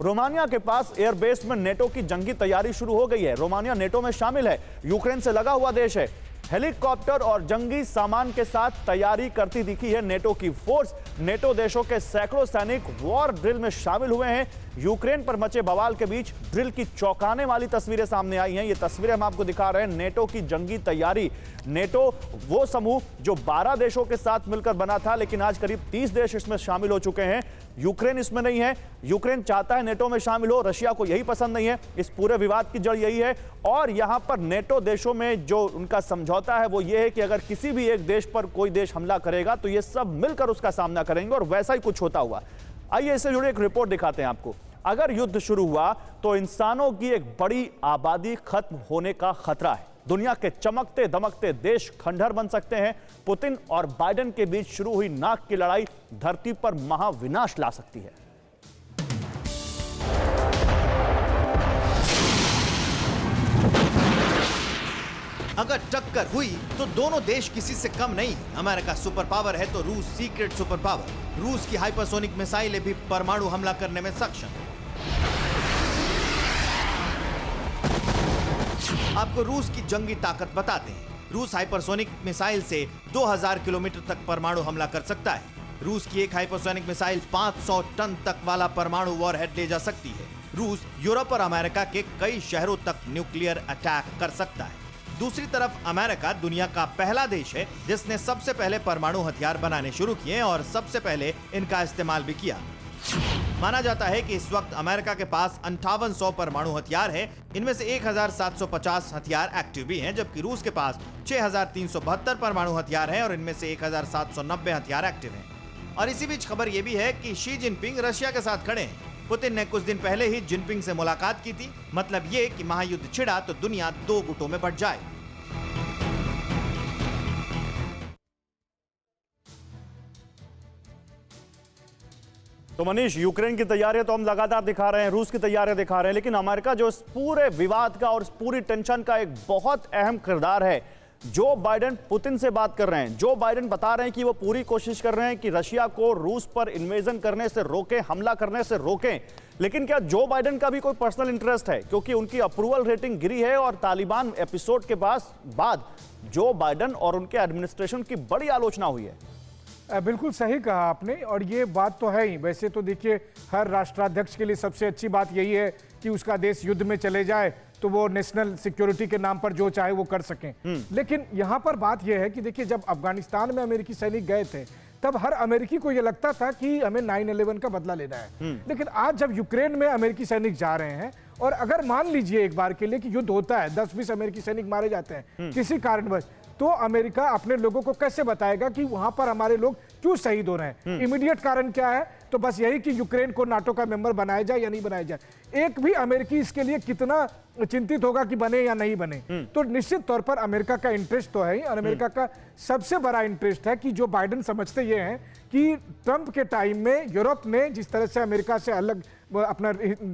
Romania के पास airbase में NATO की जंगी तैयारी शुरू हो गई है। रोमानिया नेटो में शामिल है, यूक्रेन से लगा हुआ देश है। हेलीकॉप्टर और जंगी सामान के साथ तैयारी करती दिखी है नेटो की फोर्स। नेटो देशों के सैकड़ों सैनिक वॉर ड्रिल में शामिल हुए हैं। यूक्रेन पर मचे बवाल के बीच ड्रिल की चौंकाने वाली तस्वीरें सामने आई हैं। ये तस्वीरें हम आपको दिखा रहे हैं, नेटो की जंगी तैयारी। नेटो वो समूह जो 12 देशों के साथ मिलकर बना था, लेकिन आज करीब 30 देश इसमें शामिल हो चुके हैं। यूक्रेन इसमें नहीं है। यूक्रेन चाहता है नेटो में शामिल हो, रशिया को यही पसंद नहीं है। इस पूरे विवाद की जड़ यही है। और यहां पर नेटो देशों में जो उनका समझौता है वो ये है कि अगर किसी भी एक देश पर कोई देश हमला करेगा तो ये सब मिलकर उसका सामना करेंगे, और वैसा ही कुछ होता हुआ। आइए इससे जुड़ी एक रिपोर्ट दिखाते हैं आपको। अगर युद्ध शुरू हुआ तो इंसानों की एक बड़ी आबादी खत्म होने का खतरा है। दुनिया के चमकते दमकते देश खंडहर बन सकते हैं। पुतिन और बाइडेन के बीच शुरू हुई नाक की लड़ाई धरती पर महाविनाश ला सकती है। अगर टक्कर हुई तो दोनों देश किसी से कम नहीं। अमेरिका सुपर पावर है तो रूस सीक्रेट सुपर पावर। रूस की हाइपरसोनिक मिसाइलें भी परमाणु हमला करने में सक्षम है। आपको रूस की जंगी ताकत बताते हैं। रूस हाइपरसोनिक मिसाइल से 2000 किलोमीटर तक परमाणु हमला कर सकता है। रूस की एक हाइपरसोनिक मिसाइल 500 टन तक वाला परमाणु वॉरहेड ले जा सकती है। रूस यूरोप और अमेरिका के कई शहरों तक न्यूक्लियर अटैक कर सकता है। दूसरी तरफ अमेरिका दुनिया का पहला देश है जिसने सबसे पहले परमाणु हथियार बनाने शुरू किए और सबसे पहले इनका इस्तेमाल भी किया। माना जाता है कि इस वक्त अमेरिका के पास 5800 परमाणु हथियार है। इनमें से 1750 हथियार एक्टिव भी हैं, जबकि रूस के पास 6372 परमाणु हथियार हैं और इनमें से 1790 हथियार एक्टिव हैं। और इसी बीच खबर यह भी है कि शी जिनपिंग रशिया के साथ खड़े हैं। पुतिन ने कुछ दिन पहले ही जिनपिंग से मुलाकात की थी। मतलब ये कि महायुद्ध छिड़ा तो दुनिया दो गुटों में बंट जाए। तो मनीष, यूक्रेन की तैयारियां तो हम लगातार दिखा रहे हैं, रूस की तैयारियां दिखा रहे हैं, लेकिन अमेरिका जो इस पूरे विवाद का और इस पूरी टेंशन का एक बहुत अहम किरदार है। जो बाइडेन पुतिन से बात कर रहे हैं, जो बाइडेन बता रहे हैं कि वो पूरी कोशिश कर रहे हैं कि रशिया को रूस पर इन्वेजन करने से रोकें, हमला करने से रोकें। लेकिन क्या जो बाइडेन का भी कोई पर्सनल इंटरेस्ट है? क्योंकि उनकी अप्रूवल रेटिंग गिरी है और तालिबान एपिसोड के बाद जो बाइडेन और उनके एडमिनिस्ट्रेशन की बड़ी आलोचना हुई है। बिल्कुल सही कहा आपने, और ये बात तो है ही। वैसे तो देखिए, हर राष्ट्राध्यक्ष के लिए सबसे अच्छी बात यही है कि उसका देश युद्ध में चले जाए तो वो नेशनल सिक्योरिटी के नाम पर जो चाहे वो कर सकें। लेकिन यहाँ पर बात यह है कि देखिए, जब अफगानिस्तान में अमेरिकी सैनिक गए थे तब हर अमेरिकी को ये लगता था कि हमें 9/11 का बदला लेना है। लेकिन आज जब यूक्रेन में अमेरिकी सैनिक जा रहे हैं, और अगर मान लीजिए एक बार के लिए कि युद्ध होता है, 10-20 अमेरिकी सैनिक मारे जाते हैं किसी कारणवश, तो अमेरिका अपने लोगों को कैसे बताएगा कि वहां पर हमारे लोग क्यों शहीद हो रहे हैं? इमीडिएट कारण क्या है? तो बस यही कि यूक्रेन को नाटो का मेंबर बनाया जाए या नहीं बनाया जाए। एक भी अमेरिकी इसके लिए कितना चिंतित होगा कि बने या नहीं बने। तो निश्चित तौर पर अमेरिका का इंटरेस्ट तो है ही, और अमेरिका का सबसे बड़ा इंटरेस्ट है कि जो बाइडेन समझते ये हैं कि ट्रंप के टाइम में यूरोप ने जिस तरह से अमेरिका से अलग अपना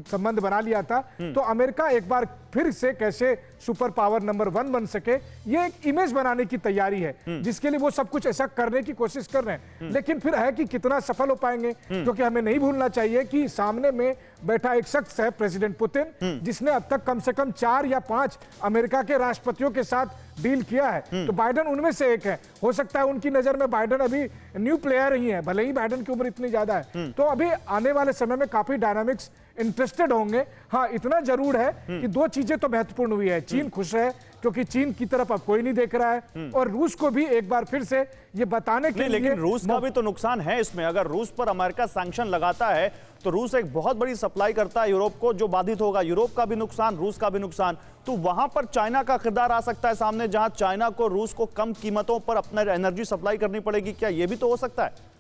संबंध बना लिया था, तो अमेरिका एक बार फिर से कैसे सुपर पावर नंबर 1 बन सके, ये एक इमेज बनाने की तैयारी है, जिसके लिए वो सब कुछ ऐसा करने की कोशिश कर रहे हैं। लेकिन फिर है कि कितना सफल हो पाएंगे, क्योंकि हमें नहीं भूलना चाहिए कि सामने में बैठा एक शख्स है प्रेसिडेंट पुतिन, जिसने अब तक कम से कम 4 या 5 अमेरिका के राष्ट्रपतियों के साथ डील किया है। तो बाइडेन उनमें से एक है। हो सकता है उनकी नजर में बाइडेन अभी न्यू प्लेयर ही है, भले ही बाइडेन की उम्र इतनी ज्यादा है। तो अभी आने वाले समय में काफी डायनामिक्स इंटरेस्टेड होंगे। हाँ, इतना जरूर है कि दो चीजें तो महत्वपूर्ण हुई है। चीन खुश है क्योंकि चीन की तरफ अब कोई नहीं देख रहा है, और रूस को भी एक बार फिर से ये बताने के लिए। लेकिन रूस का भी तो नुकसान है इसमें। अगर रूस पर अमेरिका सैंक्शन लगाता है तो रूस एक बहुत बड़ी सप्लाई करता है यूरोप को, जो बाधित होगा। यूरोप का भी नुकसान, रूस का भी नुकसान। तो वहां पर चाइना का किरदार आ सकता है सामने, जहां चाइना को रूस को कम कीमतों पर अपना एनर्जी सप्लाई करनी पड़ेगी। क्या ये भी तो हो सकता है?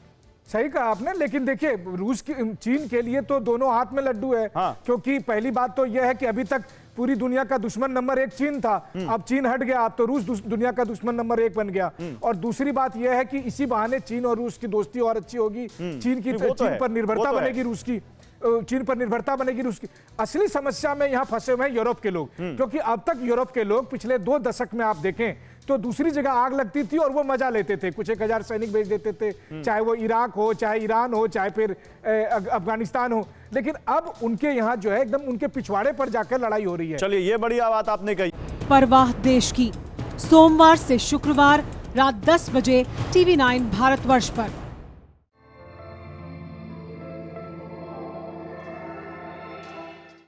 सही कहा आपने, लेकिन देखिए, रूस की चीन के लिए तो दोनों हाथ में लड्डू है। हाँ। क्योंकि पहली बात तो यह है कि अभी तक पूरी दुनिया का दुश्मन नंबर 1 चीन था। अब चीन हट गया, अब तो रूस दुनिया का दुश्मन नंबर 1 बन गया। और दूसरी बात यह है कि इसी बहाने चीन और रूस की दोस्ती और अच्छी होगी। चीन पर निर्भरता बनेगी रूस की, चीन पर निर्भरता बनेगी रूस की। असली समस्या में यहां फंसे हुए हैं यूरोप के लोग, क्योंकि अब तक यूरोप के लोग पिछले 2 दशक में आप देखें तो दूसरी जगह आग लगती थी और वो मजा लेते थे, कुछ 1000 सैनिक भेज देते थे, चाहे वो इराक हो, चाहे ईरान हो, चाहे फिर अफगानिस्तान हो। लेकिन अब उनके यहाँ जो है एकदम उनके पिछवाड़े पर जाकर लड़ाई हो रही है। चलिए, ये बढ़िया बात आपने कही। परवाह देश की, सोमवार से शुक्रवार रात 10 बजे TV9 भारतवर्ष पर।